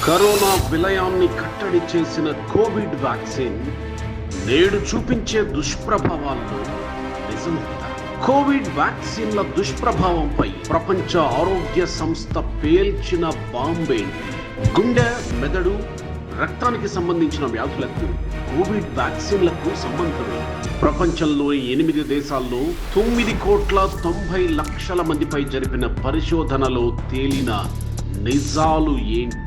Corona విలయాన్ని కట్టడి చేసిన Covid vaccine నేడు చూపించే దుష్ప్రభావాల్లో నిజముందా? కోవిడ్ వ్యాక్సిన్ల దుష్ప్రభావంపై ప్రపంచ ఆరోగ్య సంస్థ పేల్చిన బాంబేంటి? గుండె, మెదడు, రక్తానికి సంబంధించిన వ్యాధులకు కోవిడ్ వ్యాక్సిన్లకు సంబంధమే. ప్రపంచంలోని 8 దేశాల్లో 9,90,00,000 మందిపై జరిపిన పరిశోధనలో తేలిన నిజాలు ఏంటి?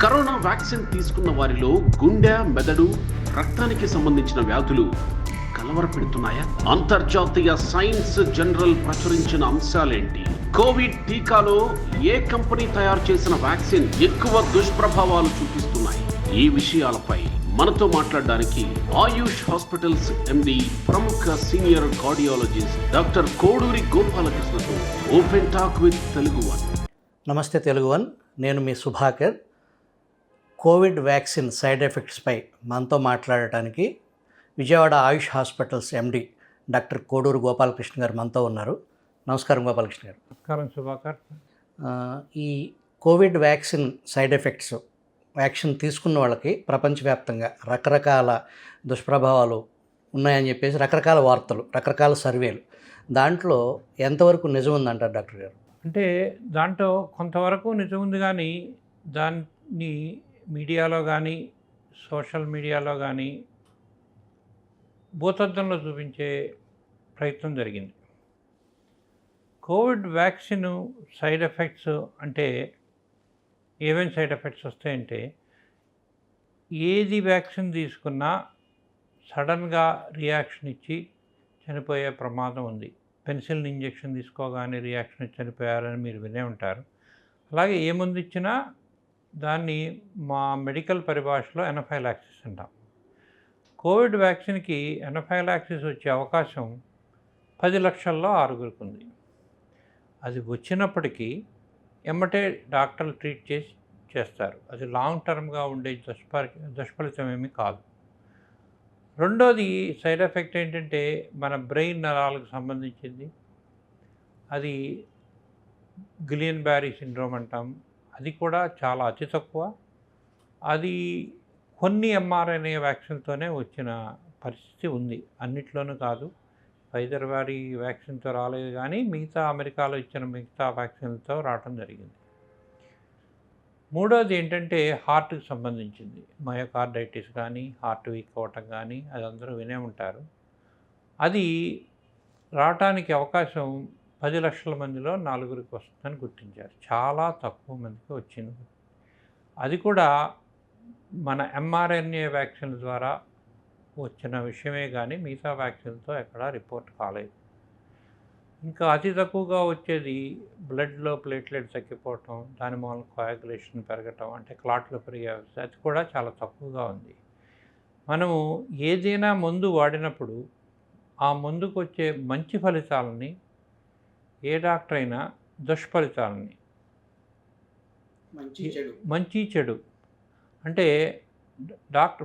కరోనా వ్యాక్సిన్ తీసుకున్న వారిలో గుండె, మెదడు, రక్తానికి సంబంధించిన వ్యాధులు కలవరపెడుతున్నాయా? అంతర్జాతీయ సైన్స్ జర్నల్ ప్రచురించిన అంశాలేంటి? కోవిడ్ టీకాలో ఏ కంపెనీ తయారు చేసిన వ్యాక్సిన్ ఎక్కువ దుష్ప్రభావాలు చూపిస్తున్నాయి? ఈ విషయాలపై మనతో మాట్లాడడానికి ఆయుష్ హాస్పిటల్స్ ఎండి, ప్రముఖ సీనియర్ కార్డియాలజిస్ట్ డాక్టర్ కోడూరి గోపాలకృష్ణతో open talk with Telugu one. నమస్తే తెలుగు వన్, నేను మీ సుభాకర్. కోవిడ్ వ్యాక్సిన్ సైడ్ ఎఫెక్ట్స్పై మనతో మాట్లాడటానికి Vijayawada Ayush hospitals MD doctor Koduru Gopalakrishna గారు మనతో ఉన్నారు. నమస్కారం గోపాలకృష్ణ గారు. నమస్కారం సుభాకర్. ఈ covid vaccine side effects, vaccine తీసుకున్న వాళ్ళకి ప్రపంచవ్యాప్తంగా రకరకాల దుష్ప్రభావాలు ఉన్నాయని చెప్పేసి రకరకాల వార్తలు, రకరకాల సర్వేలు, దాంట్లో ఎంతవరకు నిజం ఉందంటారు డాక్టర్ గారు? అంటే దాంట్లో కొంతవరకు నిజం ఉంది, కానీ దాన్ని మీడియాలో కానీ సోషల్ మీడియాలో కానీ భూతద్దంలో చూపించే ప్రయత్నం జరిగింది. కోవిడ్ వ్యాక్సిన్ సైడ్ ఎఫెక్ట్స్ అంటే ఏమేమి సైడ్ ఎఫెక్ట్స్ వస్తాయంటే, ఏది వ్యాక్సిన్ తీసుకున్నా సడన్గా రియాక్షన్ ఇచ్చి చనిపోయే ప్రమాదం ఉంది. పెన్సిలిన్ ఇంజెక్షన్ తీసుకోగానే రియాక్షన్ ఇచ్చి చనిపోయారని మీరు వినే ఉంటారు. అలాగే ఏ మందు ఇచ్చినా దాన్ని మా మెడికల్ పరిభాషలో ఎనఫైలాక్సిస్ అంటాం. కోవిడ్ వ్యాక్సిన్కి ఎనఫైలాక్సిస్ వచ్చే అవకాశం 10 లక్షల్లో 6గురికి ఉంది. అది వచ్చినప్పటికీ ఎమ్మటే డాక్టర్లు ట్రీట్ చేస్తారు. అది లాంగ్ టర్మ్గా ఉండే దుష్ఫలితం ఏమీ కాదు. రెండోది సైడ్ ఎఫెక్ట్ ఏంటంటే, మన బ్రెయిన్ నరాలకు సంబంధించింది. అది గిలియన్ బ్యారీ సిండ్రోమ్ అంటాం. అది కూడా చాలా అతి తక్కువ. అది కొన్ని mRNA వ్యాక్సిన్తోనే వచ్చిన పరిస్థితి ఉంది. అన్నిట్లోనూ కాదు. ఫైజర్ వారి వ్యాక్సిన్తో రాలేదు, కానీ మిగతా అమెరికాలో ఇచ్చిన మిగతా వ్యాక్సిన్లతో రావటం జరిగింది. మూడోది ఏంటంటే హార్ట్కి సంబంధించింది. మయోకార్డైటిస్ కానీ, హార్ట్ వీక్ అవ్వటం కానీ, అది అందరూ వినే ఉంటారు. అది రావటానికి అవకాశం 10 లక్షల మందిలో 4గురికి వస్తుందని గుర్తించారు. చాలా తక్కువ మందికి వచ్చింది. అది కూడా మన mRNA వ్యాక్సిన్ ద్వారా వచ్చిన విషయమే, కానీ మిగతా వ్యాక్సిన్తో ఎక్కడా రిపోర్ట్ కాలేదు. ఇంకా అతి తక్కువగా వచ్చేది బ్లడ్లో ప్లేట్లెట్ తగ్గిపోవటం, దాని మూలన కోయాగులేషన్ పెరగటం, అంటే క్లాట్లు పెరిగే అవస్థ, అది కూడా చాలా తక్కువగా ఉంది. మనము ఏదైనా మందు వాడినప్పుడు ఆ మందుకు వచ్చే మంచి ఫలితాలని, ఏ డాక్టర్ అయినా దుష్ఫలితాలని, మంచి చెడు అంటే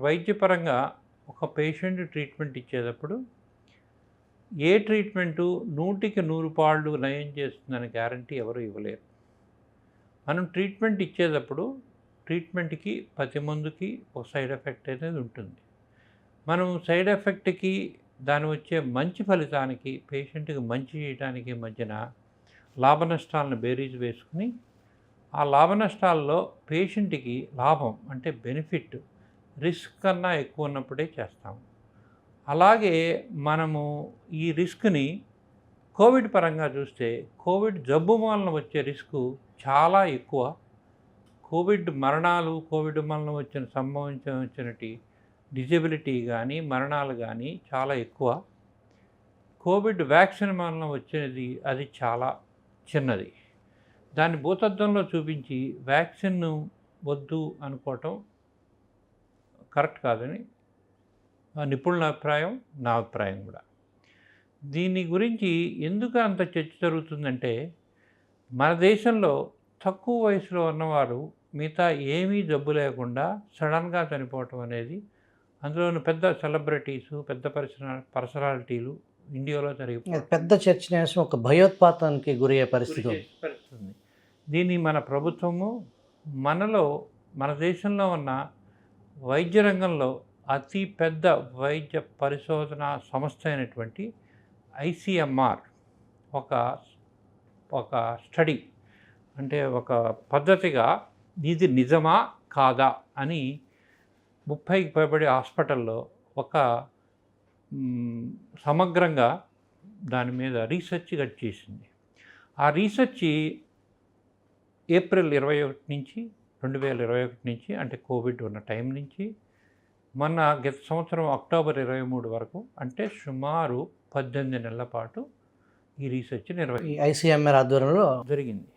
వైద్యపరంగా ఒక పేషెంట్ ట్రీట్మెంట్ ఇచ్చేటప్పుడు ఏ ట్రీట్మెంటు 100కి 100 పాళ్ళు నయం చేస్తుందని గ్యారంటీ ఎవరు ఇవ్వలేరు. మనం ట్రీట్మెంట్ ఇచ్చేటప్పుడు ట్రీట్మెంట్కి ప్రతి మందుకి ఒక సైడ్ ఎఫెక్ట్ అనేది ఉంటుంది. మనం సైడ్ ఎఫెక్ట్కి దాని వచ్చే మంచి ఫలితానికి, పేషెంట్కి మంచి చేయడానికి మధ్యన లాభ నష్టాలను బేరీజ్ వేసుకుని, ఆ లాభ నష్టాల్లో పేషెంట్కి లాభం అంటే బెనిఫిట్ రిస్క్ కన్నా ఎక్కువ ఉన్నప్పుడే చేస్తాము. అలాగే మనము ఈ రిస్క్ని కోవిడ్ పరంగా చూస్తే, కోవిడ్ జబ్బు వలన వచ్చే రిస్క్ చాలా ఎక్కువ. కోవిడ్ మరణాలు, కోవిడ్ వలన సంభవించినటువంటి డిజబిలిటీ కానీ, మరణాలు కానీ చాలా ఎక్కువ. కోవిడ్ వ్యాక్సిన్ వలన వచ్చేది అది చాలా చిన్నది. దాన్ని భూతద్దంలో చూపించి వ్యాక్సిన్ వద్దు అనుకోవటం కరెక్ట్ కాదని నిపుణుల అభిప్రాయం, నా అభిప్రాయం కూడా. దీని గురించి ఎందుకు అంత చర్చ జరుగుతుందంటే, మన దేశంలో తక్కువ వయసులో ఉన్నవారు మిగతా ఏమీ జబ్బు లేకుండా సడన్గా చనిపోవటం అనేది, అందులోని పెద్ద సెలబ్రిటీసు, పెద్ద పర్సనాలిటీలు ఇండియాలో జరిగిపోతుంది. పెద్ద చర్చనీయాంశం, ఒక భయోత్పాతానికి గురయ్యే పరిస్థితి ఉంది. దీన్ని మన ప్రభుత్వము మనలో మన దేశంలో ఉన్న వైద్య రంగంలో అతి పెద్ద వైద్య పరిశోధన సంస్థ అయినటువంటి ఐసీఎంఆర్ ఒక స్టడీ, అంటే ఒక పద్ధతిగా ఇది నిజమా కాదా అని 30కి పైబడి హాస్పిటల్లో ఒక సమగ్రంగా దాని మీద రీసెర్చ్ చేసింది. ఆ రీసెర్చ్ ఏప్రిల్ 21 నుంచి 2021 నుంచి, అంటే కోవిడ్ ఉన్న టైం నుంచి మొన్న గత సంవత్సరం అక్టోబర్ 23 వరకు, అంటే సుమారు 18 నెలల పాటు ఈ రీసెర్చ్ ఐసీఎంఆర్ ఆధ్వర్యంలో జరిగింది.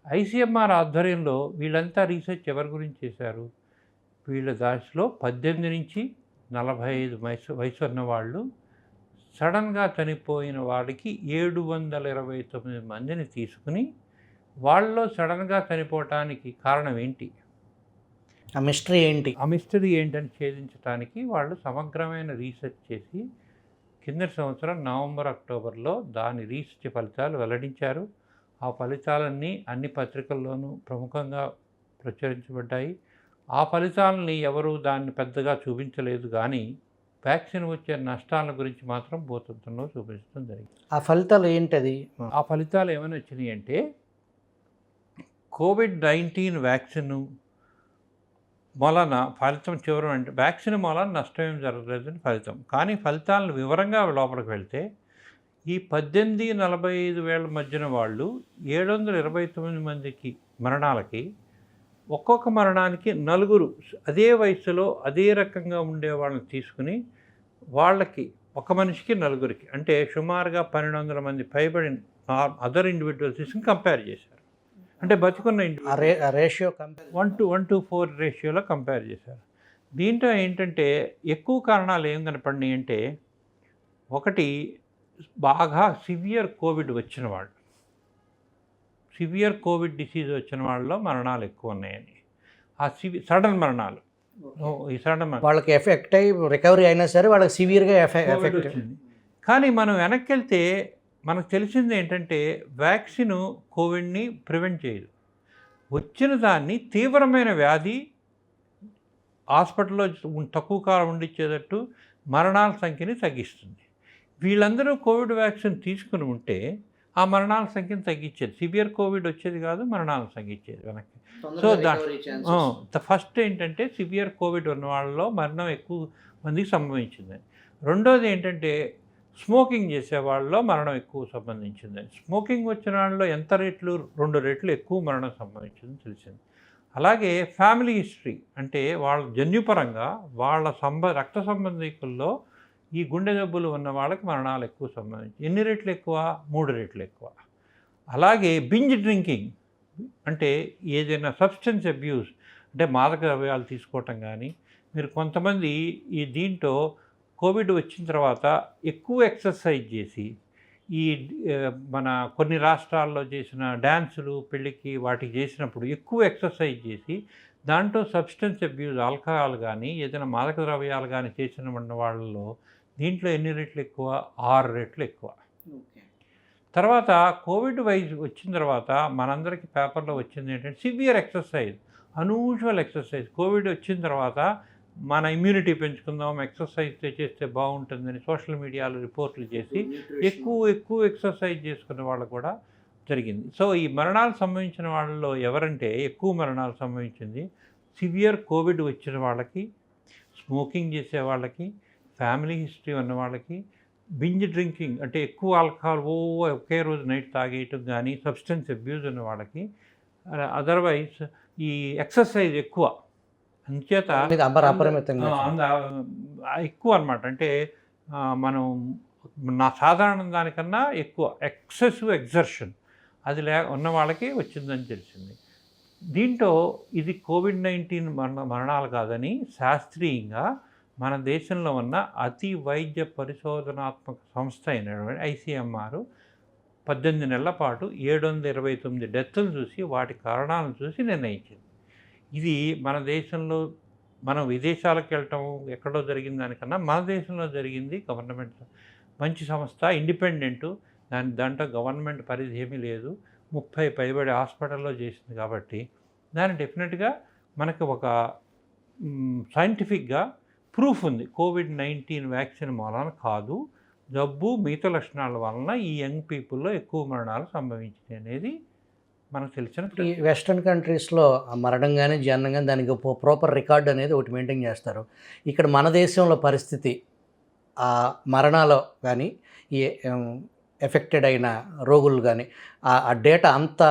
ఐసీఎంఆర్ ఆధ్వర్యంలో వీళ్ళంతా రీసెర్చ్ ఎవరి గురించి చేశారు? వీళ్ళ దానిలో 18 నుంచి 45 వయసు ఉన్న వాళ్ళు సడన్గా చనిపోయిన వాడికి 729 మందిని తీసుకుని వాళ్ళలో సడన్గా చనిపోవటానికి కారణం ఏంటి, ఆ మిస్టరీ ఏంటని ఛేదించడానికి వాళ్ళు సమగ్రమైన రీసెర్చ్ చేసి కిందటి సంవత్సరం నవంబర్ అక్టోబర్లో దాని రీసెర్చ్ ఫలితాలు వెల్లడించారు. ఆ ఫలితాలన్నీ అన్ని పత్రికల్లోనూ ప్రముఖంగా ప్రచురించబడ్డాయి. ఆ ఫలితాలని ఎవరు దాన్ని పెద్దగా చూపించలేదు, కానీ వ్యాక్సిన్ వచ్చే నష్టాల గురించి మాత్రం భూతత్వంలో చూపించడం జరిగింది. ఆ ఫలితాలు ఏంటది? ఆ ఫలితాలు ఏమైనా వచ్చినాయి అంటే, కోవిడ్-19 వ్యాక్సిన్ మూలన ఫలితం చివరి అంటే వ్యాక్సిన్ మూలన నష్టం ఏం జరగలేదని ఫలితం. కానీ ఫలితాలను వివరంగా లోపలికి వెళ్తే ఈ 18-45 వేల మధ్యన వాళ్ళు 729 మందికి మరణాలకి, ఒక్కొక్క మరణానికి 4 అదే వయసులో అదే రకంగా ఉండే వాళ్ళని తీసుకుని వాళ్ళకి ఒక మనిషికి 4కి, అంటే సుమారుగా 1200 మంది పైబడిన అదర్ ఇండివిజువల్స్ తీసుకుని కంపేర్ చేశారు. అంటే బతికున్న రేషియో 1:4 రేషియోలో కంపేర్ చేశారు. దీంట్లో ఏంటంటే ఎక్కువ కారణాలు ఏం కనపడినాయి అంటే, ఒకటి బాగా సివియర్ కోవిడ్ వచ్చిన వాళ్ళు, సివియర్ కోవిడ్ డిసీజ్ వచ్చిన వాళ్ళలో మరణాలు ఎక్కువ ఉన్నాయని. ఆ సడన్ మరణాలు, ఈ సడన్ వాళ్ళకి ఎఫెక్ట్ అయ్యి రికవరీ అయినా సరే వాళ్ళకి సివియర్గా ఎఫెక్ట్ వచ్చింది. కానీ మనం వెనక్కి వెళ్తే మనకు తెలిసింది ఏంటంటే, వ్యాక్సిన్ కోవిడ్ని ప్రివెంట్ చేయదు. వచ్చిన దాన్ని తీవ్రమైన వ్యాధి హాస్పిటల్లో తక్కువ కాలం ఉండిచ్చేటట్టు మరణాల సంఖ్యని తగ్గిస్తుంది. వీళ్ళందరూ కోవిడ్ వ్యాక్సిన్ తీసుకుని ఉంటే ఆ మరణాల సంఖ్యను తగ్గించేది. సివియర్ కోవిడ్ వచ్చేది కాదు, మరణాలను తగ్గించేది వెనక్కి. సో ద ఫస్ట్ ఏంటంటే సివియర్ కోవిడ్ ఉన్న వాళ్ళలో మరణం ఎక్కువ మందికి సంభవించిందని. రెండోది ఏంటంటే స్మోకింగ్ చేసే వాళ్ళలో మరణం ఎక్కువ సంబంధించిందని. స్మోకింగ్ వచ్చిన వాళ్ళలో ఎంత రెట్లు, 2 రెట్లు ఎక్కువ మరణం సంభవించిందని తెలిసింది. అలాగే ఫ్యామిలీ హిస్టరీ, అంటే వాళ్ళ జన్యుపరంగా వాళ్ళ రక్త సంబంధికుల్లో ఈ గుండె జబ్బులు ఉన్న వాళ్ళకి మరణాలు ఎక్కువ సంబంధించి. ఎన్ని రెట్లు ఎక్కువ? 3 రెట్లు ఎక్కువ. అలాగే బింజ్ డ్రింకింగ్, అంటే ఏదైనా సబ్స్టెన్స్ అబ్యూస్, అంటే మాదక ద్రవ్యాలు తీసుకోవటం కానీ, మీరు కొంతమంది ఈ దీంట్లో కోవిడ్ వచ్చిన తర్వాత ఎక్కువ ఎక్సర్సైజ్ చేసి, ఈ మన కొన్ని రాష్ట్రాల్లో చేసిన డ్యాన్సులు పెళ్ళికి వాటికి చేసినప్పుడు ఎక్కువ ఎక్సర్సైజ్ చేసి దాంట్లో సబ్స్టెన్స్ అబ్యూస్, ఆల్కహాల్ కానీ ఏదైనా మాదక ద్రవ్యాలు కానీ చేసిన వాళ్ళలో దీంట్లో ఎన్ని రెట్లు ఎక్కువ? 6 రెట్లు ఎక్కువ. తర్వాత కోవిడ్ వచ్చిన తర్వాత మనందరికీ పేపర్లో వచ్చింది ఏంటంటే severe exercise, unusual exercise. Covid వచ్చిన తర్వాత మన ఇమ్యూనిటీ పెంచుకుందాం, ఎక్సర్సైజ్ చేస్తే బాగుంటుందని సోషల్ మీడియాలో రిపోర్ట్లు చేసి ఎక్కువ ఎక్సర్సైజ్ చేసుకునే వాళ్ళు కూడా జరిగింది. సో ఈ మరణాలు సంభవించిన వాళ్ళలో ఎవరంటే ఎక్కువ మరణాలు సంభవించింది సివియర్ కోవిడ్ వచ్చిన వాళ్ళకి, స్మోకింగ్ చేసే వాళ్ళకి, ఫ్యామిలీ హిస్టరీ ఉన్న వాళ్ళకి, బింజ్ డ్రింకింగ్ అంటే ఎక్కువ ఆల్కహాల్ ఒకే రోజు నైట్ తాగేయటం కానీ, సబ్స్టెన్స్ అబ్యూజ్ ఉన్న వాళ్ళకి, అదర్వైజ్ ఈ ఎక్సర్సైజ్ ఎక్కువ అంచేత ఎక్కువ అనమాట. అంటే మనం సాధారణ దానికన్నా ఎక్కువ ఎక్సెసివ్ ఎగ్జర్షన్ అది ఉన్న వాళ్ళకి వచ్చిందని తెలిసింది. దీంట్లో ఇది కోవిడ్-19 మరణాలు కాదని శాస్త్రీయంగా మన దేశంలో ఉన్న అతి వైద్య పరిశోధనాత్మక సంస్థ అయినటువంటి ఐసీఎంఆర్ 18 నెలల పాటు 729 డెత్తులు చూసి వాటి కారణాలను చూసి నిర్ణయించింది. ఇది మన దేశంలో, మనం విదేశాలకు వెళ్ళటం ఎక్కడో జరిగిన దానికన్నా మన దేశంలో జరిగింది. గవర్నమెంట్ మంచి సంస్థ, ఇండిపెండెంటు, దాంట్లో గవర్నమెంట్ పరిధి ఏమీ లేదు. 30 పైబడి హాస్పిటల్లో చేసింది కాబట్టి దాన్ని డెఫినెట్గా మనకి ఒక సైంటిఫిక్గా ప్రూఫ్ ఉంది. కోవిడ్-19 వ్యాక్సిన్ మూలాన కాదు, జబ్బు మిగతా లక్షణాల వలన ఈ యంగ్ పీపుల్లో ఎక్కువ మరణాలు సంభవించినాయి అనేది మనకు తెలిసిన ఈ వెస్ట్రన్ కంట్రీస్లో ఆ మరణం కానీ జననం కానీ దానికి ప్రాపర్ రికార్డ్ అనేది ఒకటి మెయింటైన్ చేస్తారు. ఇక్కడ మన దేశంలో పరిస్థితి ఆ మరణాలు కానీ ఈ ఎఫెక్టెడ్ అయిన రోగులు కానీ ఆ డేటా అంత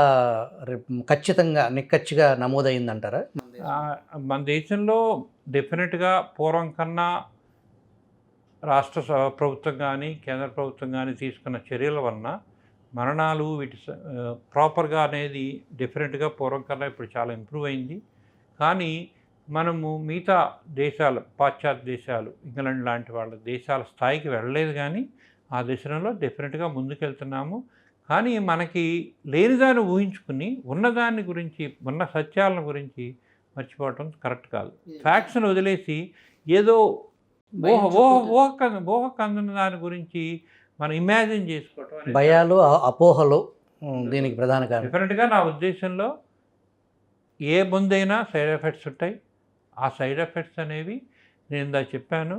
ఖచ్చితంగా నిక్కచ్చిగా నమోదైందంటారా? మన దేశంలో డెఫినెట్గా పూర్వం కన్నా రాష్ట్ర ప్రభుత్వం కానీ కేంద్ర ప్రభుత్వం కానీ తీసుకున్న చర్యల వలన మరణాలు వీటి ప్రాపర్గా అనేది డెఫినెట్గా పూర్వం కన్నా ఇప్పుడు చాలా ఇంప్రూవ్ అయింది. కానీ మనము మిగతా దేశాలు, పాశ్చాత్య దేశాలు, ఇంగ్లాండ్ లాంటి వాళ్ళ దేశాల స్థాయికి వెళ్ళలేదు, కానీ ఆ దిశలో డెఫినెట్గా ముందుకెళ్తున్నాము. కానీ మనకి లేనిదాన్ని ఊహించుకుని ఉన్నదాన్ని గురించి, ఉన్న సత్యాలను గురించి మర్చిపోవటం కరెక్ట్ కాదు. ఫ్యాక్ట్స్ని వదిలేసి ఏదో ఊహకు అందిన దాని గురించి మనం ఇమాజిన్ చేసుకోవటం, భయాలు, అపోహలు దీనికి ప్రధాన కారణం. డెఫినెట్గా నా ఉద్దేశంలో ఏ ముందైనా సైడ్ ఎఫెక్ట్స్ ఉంటాయి. ఆ సైడ్ ఎఫెక్ట్స్ అనేవి నేను ఇందాక చెప్పాను,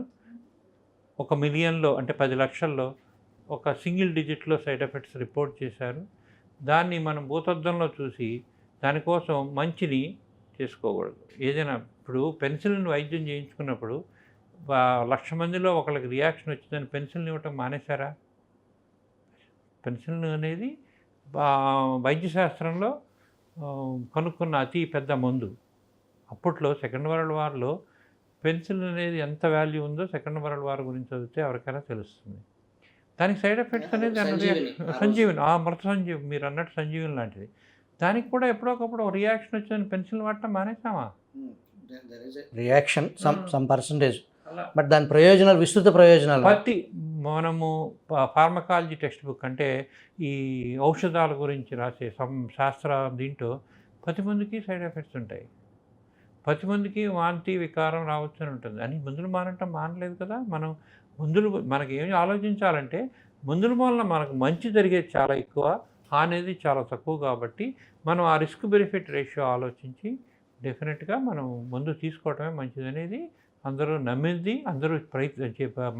1 మిలియన్లో అంటే 10 లక్షల్లో ఒక సింగిల్ డిజిట్లో సైడ్ ఎఫెక్ట్స్ రిపోర్ట్ చేశారు. దాన్ని మనం భూతద్దంలో చూసి దానికోసం మంచిని చేసుకోకూడదు. ఏదైనా ఇప్పుడు పెన్సిల్ని వైద్యం చేయించుకున్నప్పుడు 1,00,000 మందిలో ఒకళ్ళకి రియాక్షన్ వచ్చిందని పెన్సిల్ని ఇవ్వటం మానేశారా? పెన్సిల్ అనేది వైద్యశాస్త్రంలో కనుక్కున్న అతి పెద్ద మందు. అప్పట్లో సెకండ్ వరల్డ్ వార్లో పెన్సిల్ అనేది ఎంత వాల్యూ ఉందో సెకండ్ వరల్డ్ వార్ గురించి చదివితే ఎవరికైనా తెలుస్తుంది. దానికి సైడ్ ఎఫెక్ట్స్ అనేది సంజీవిని, మృత సంజీవి, మీరు అన్నట్టు సంజీవిని లాంటిది. దానికి కూడా ఎప్పుడోకప్పుడు రియాక్షన్ వచ్చిందని పెన్సిల్ వాడటం మానేసామా? రియాక్షన్ సమ్ పర్సంటేజ్, బట్ దాని ప్రయోజనాలు, విస్తృత ప్రయోజనాలు మనము ఫార్మకాలజీ టెక్స్ట్ బుక్ అంటే ఈ ఔషధాల గురించి రాసే శాస్త్ర దీంట్లో 10 మందికి సైడ్ ఎఫెక్ట్స్ ఉంటాయి, 10 మందికి వాంతి వికారం రావచ్చు అని ఉంటుంది. అని మందులు మానటం మానలేదు కదా. మనం మందులు మనకి ఏమి ఆలోచించాలంటే మందుల వలన మనకు మంచి జరిగేది చాలా ఎక్కువ, అనేది చాలా తక్కువ. కాబట్టి మనం ఆ రిస్క్ బెనిఫిట్ రేషియో ఆలోచించి డెఫినెట్గా మనం మందు తీసుకోవటమే మంచిది అనేది అందరూ నమ్మింది, అందరూ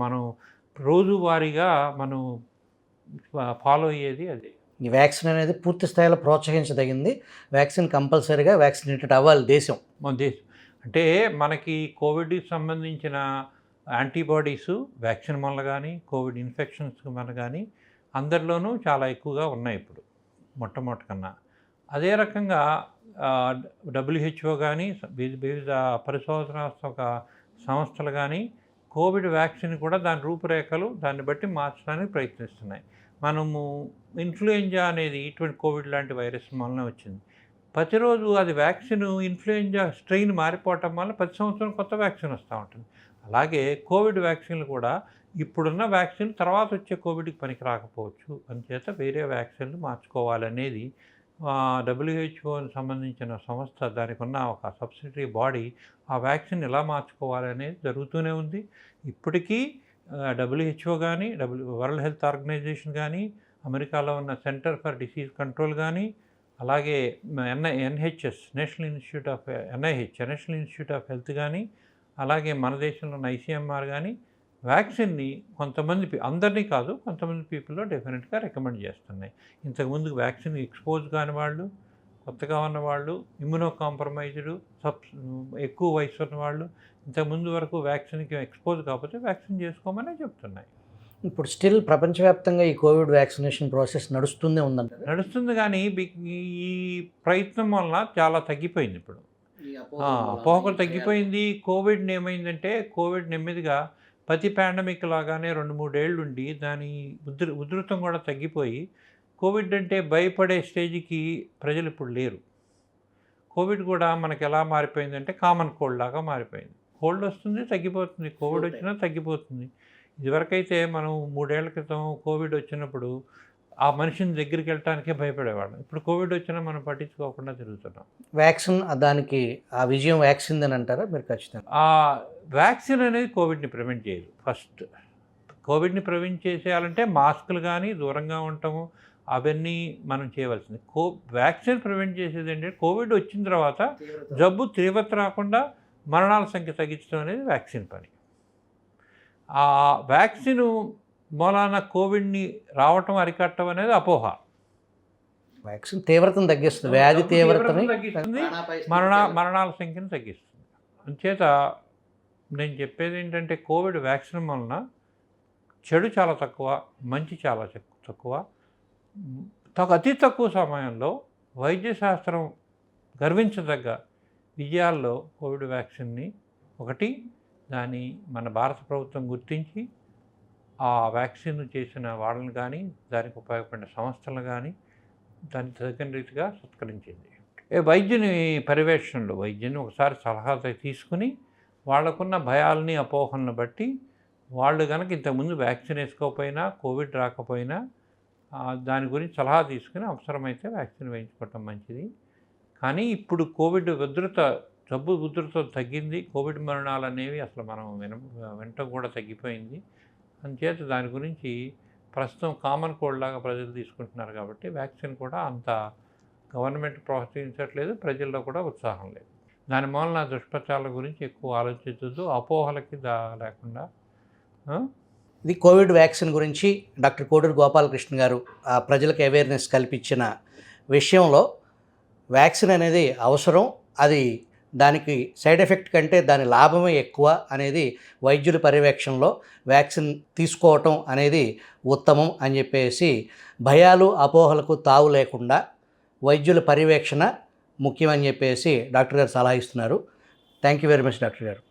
మనం రోజువారీగా మనం ఫాలో అయ్యేది అదే. ఈ వ్యాక్సిన్ అనేది పూర్తి స్థాయిలో ప్రోత్సహించదగింది. వ్యాక్సిన్ కంపల్సరీగా వ్యాక్సినేటెడ్ అవ్వాలి దేశం. మన దేశం అంటే మనకి కోవిడ్కి సంబంధించిన యాంటీబాడీసు వ్యాక్సిన్ వల్ల కానీ, కోవిడ్ ఇన్ఫెక్షన్స్ వల్ల కానీ అందరిలోనూ చాలా ఎక్కువగా ఉన్నాయి ఇప్పుడు మొట్టమొదటి కన్నా. అదే రకంగా WHO కానీ వివిధ పరిశోధనాత్మక సంస్థలు కానీ కోవిడ్ వ్యాక్సిన్ కూడా దాని రూపురేఖలు దాన్ని బట్టి మార్చడానికి ప్రయత్నిస్తున్నాయి. మనము ఇన్ఫ్లుయెంజా అనేది ఇటువంటి కోవిడ్ లాంటి వైరస్ వలన వచ్చింది. ప్రతిరోజు అది వ్యాక్సిన్ ఇన్ఫ్లుయెంజా స్ట్రెయిన్ మారిపోవటం వల్ల ప్రతి సంవత్సరం కొత్త వ్యాక్సిన్ వస్తూ ఉంటుంది. అలాగే కోవిడ్ వ్యాక్సిన్లు కూడా ఇప్పుడున్న వ్యాక్సిన్ తర్వాత వచ్చే కోవిడ్కి పనికి రాకపోవచ్చు, అందుచేత వేరే వ్యాక్సిన్లు మార్చుకోవాలనేది WHOకి సంబంధించిన సంస్థ, దానికి ఉన్న ఒక సబ్సిడరీ బాడీ ఆ వ్యాక్సిన్ ఎలా మార్చుకోవాలనేది జరుగుతూనే ఉంది. ఇప్పటికీ WHO కానీ, వరల్డ్ హెల్త్ ఆర్గనైజేషన్ కానీ, అమెరికాలో ఉన్న సెంటర్ ఫర్ డిసీజ్ కంట్రోల్ కానీ, అలాగే NIH national institute of health కానీ, అలాగే మన దేశంలో ఉన్న ICMR కానీ వ్యాక్సిన్ని కొంతమంది, అందరినీ కాదు కొంతమంది పీపుల్లో డెఫినెట్గా రికమెండ్ చేస్తున్నాయి. ఇంతకుముందు వ్యాక్సిన్ ఎక్స్పోజ్ కాని వాళ్ళు, కొత్తగా ఉన్నవాళ్ళు, ఇమ్యూనో కాంప్రమైజ్డ్, ఎక్కువ వయసు ఉన్నవాళ్ళు, ఇంతకుముందు వరకు వ్యాక్సిన్కి ఎక్స్పోజ్ కాకపోతే వ్యాక్సిన్ చేసుకోమని చెప్తున్నాయి. ఇప్పుడు స్టిల్ ప్రపంచవ్యాప్తంగా ఈ కోవిడ్ వ్యాక్సినేషన్ ప్రాసెస్ నడుస్తూనే ఉందంట. నడుస్తుంది, కానీ ఈ ప్రయత్నం వలన చాలా తగ్గిపోయింది. ఇప్పుడు అపోహలు తగ్గిపోయింది. కోవిడ్ ఏమైందంటే కోవిడ్ నెమ్మదిగా ప్రతి పాండమిక్ లాగానే 2-3 ఏళ్ళు ఉండి దాని ఉధృతం కూడా తగ్గిపోయి కోవిడ్ అంటే భయపడే స్టేజ్కి ప్రజలు ఇప్పుడు లేరు. కోవిడ్ కూడా మనకి ఎలా మారిపోయిందంటే కామన్ కోల్డ్ లాగా మారిపోయింది. కోల్డ్ వస్తుంది, తగ్గిపోతుంది, కోవిడ్ వచ్చినా తగ్గిపోతుంది. ఇదివరకైతే మనం 3 ఏళ్ల క్రితం కోవిడ్ వచ్చినప్పుడు ఆ మనిషిని దగ్గరికి వెళ్ళటానికే భయపడేవాళ్ళం. ఇప్పుడు కోవిడ్ వచ్చినా మనం పట్టించుకోకుండా తిరుగుతున్నాం. వ్యాక్సిన్ దానికి ఆ విజయం వ్యాక్సిన్ అని అంటారా మీరు? ఖచ్చితంగా ఆ వ్యాక్సిన్ అనేది కోవిడ్ని ప్రివెంట్ చేయదు. ఫస్ట్ కోవిడ్ని ప్రివెంట్ చేసేయాలంటే మాస్కులు కానీ, దూరంగా ఉండటము, అవన్నీ మనం చేయవలసింది. వ్యాక్సిన్ ప్రివెంట్ చేసేది ఏంటంటే కోవిడ్ వచ్చిన తర్వాత జబ్బు తీవ్రత రాకుండా మరణాల సంఖ్య తగ్గించడం అనేది వ్యాక్సిన్ పని. ఆ వ్యాక్సిన్ మూలాన కోవిడ్ని రావటం అరికట్టడం అనేది అపోహ. వ్యాక్సిన్ తీవ్రతను తగ్గిస్తుంది, వ్యాధి తీవ్రతని తగ్గిస్తుంది, మరణాల సంఖ్యను తగ్గిస్తుంది. అంచేత నేను చెప్పేది ఏంటంటే కోవిడ్ వ్యాక్సిన్ వలన చెడు చాలా తక్కువ, మంచి చాలా తక్కువ. అతి తక్కువ సమయంలో వైద్య శాస్త్రం గర్వించదగ్గ విజయాల్లో కోవిడ్ వ్యాక్సిన్ని ఒకటి దాన్ని మన భారత ప్రభుత్వం గుర్తించి ఆ వ్యాక్సిన్ చేసిన వాళ్ళని కానీ దానికి ఉపయోగపడిన సంస్థలను కానీ దాని తగిన రీతిగా సత్కరించింది. వైద్యుని పర్యవేక్షణలో వైద్యుని ఒకసారి సలహా తీసుకుని వాళ్ళకున్న భయాలని అపోహలను బట్టి వాళ్ళు కనుక ఇంతకుముందు వ్యాక్సిన్ వేసుకోకపోయినా కోవిడ్ రాకపోయినా దాని గురించి సలహా తీసుకుని అవసరమైతే వ్యాక్సిన్ వేయించుకోవటం మంచిది. కానీ ఇప్పుడు కోవిడ్ జబ్బు ఉధృత తగ్గింది, కోవిడ్ మరణాలు అనేవి అసలు మనం వెంట కూడా తగ్గిపోయింది. అందుచేత దాని గురించి ప్రస్తుతం కామన్ కోల్డ్ లాగా ప్రజలు తీసుకుంటున్నారు కాబట్టి వ్యాక్సిన్ కూడా అంత గవర్నమెంట్ ప్రోత్సహించట్లేదు, ప్రజల్లో కూడా ఉత్సాహం లేదు. దాని మూలన దుష్ప్రచారాల గురించి ఎక్కువ ఆలోచించద్దు, అపోహలకి లేకుండా. ఇది కోవిడ్ వ్యాక్సిన్ గురించి డాక్టర్ కోడూరు గోపాలకృష్ణ గారు ప్రజలకు అవేర్నెస్ కల్పించిన విషయంలో వ్యాక్సిన్ అనేది అవసరం, అది దానికి సైడ్ ఎఫెక్ట్ కంటే దాని లాభమే ఎక్కువ అనేది వైద్యుల పర్యవేక్షణలో వ్యాక్సిన్ తీసుకోవటం అనేది ఉత్తమం అని చెప్పేసి భయాలు అపోహలకు తావు లేకుండా వైద్యుల పర్యవేక్షణ ముఖ్యమని చెప్పేసి డాక్టర్ గారు సలహా ఇస్తున్నారు. Thank you very much doctor గారు.